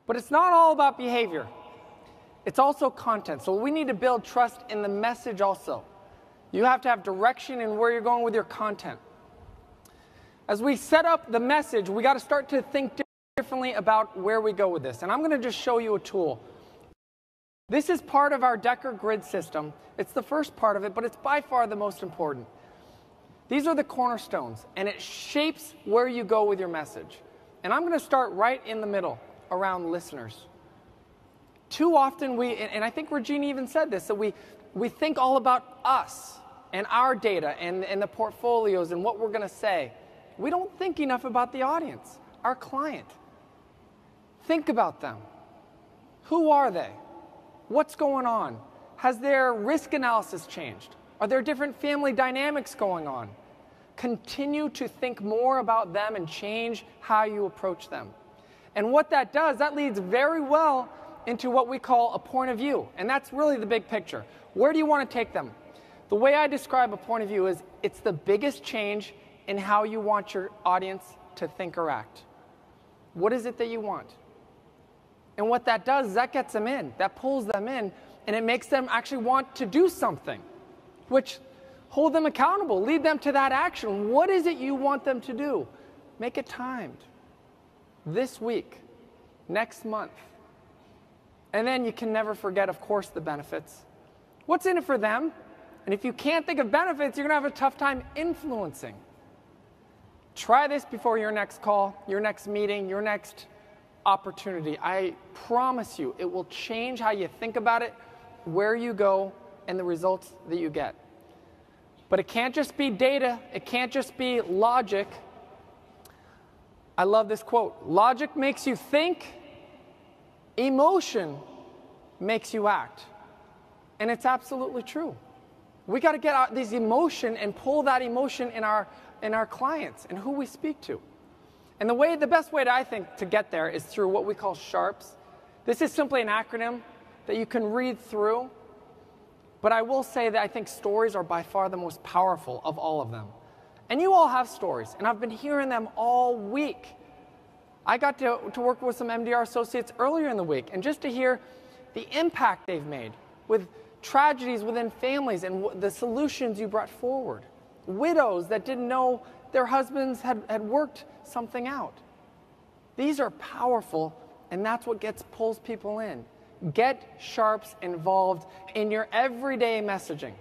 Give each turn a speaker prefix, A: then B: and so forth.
A: But it's not all about behavior. It's also content. So we need to build trust in the message also. You have to have direction in where you're going with your content. As we set up the message, we got to start to think differently about where we go with this. And I'm going to just show you a tool. This is part of our Decker grid system. It's the first part of it, but it's by far the most important. These are the cornerstones, and it shapes where you go with your message. And I'm going to start right in the middle around listeners. Too often and I think Regina even said this, that we think all about us and our data and the portfolios and what we're going to say. We don't think enough about the audience, our client. Think about them. Who are they? What's going on? Has their risk analysis changed? Are there different family dynamics going on? Continue to think more about them and change how you approach them. And what that does, that leads very well into what we call a point of view. And that's really the big picture. Where do you want to take them? The way I describe a point of view is it's the biggest change in how you want your audience to think or act. What is it that you want? And what that does is that gets them in, that pulls them in, and it makes them actually want to do something, which hold them accountable, lead them to that action. What is it you want them to do? Make it timed. This week, next month. And then you can never forget, of course, the benefits. What's in it for them? And if you can't think of benefits, you're going to have a tough time influencing. Try this before your next call, your next meeting, your next opportunity. I promise you, it will change how you think about it, where you go, and the results that you get. But it can't just be data. It can't just be logic. I love this quote. Logic makes you think. Emotion makes you act. And it's absolutely true. We got to get out this emotion and pull that emotion in our clients and who we speak to. And the best way I think to get there is through what we call SHARPs. This is simply an acronym that you can read through. But I will say that I think stories are by far the most powerful of all of them. And you all have stories, and I've been hearing them all week. I got to work with some MDR associates earlier in the week, and just to hear the impact they've made with tragedies within families and the solutions you brought forward. Widows that didn't know their husbands had worked something out. These are powerful, and that's what pulls people in. Get SHARPs involved in your everyday messaging.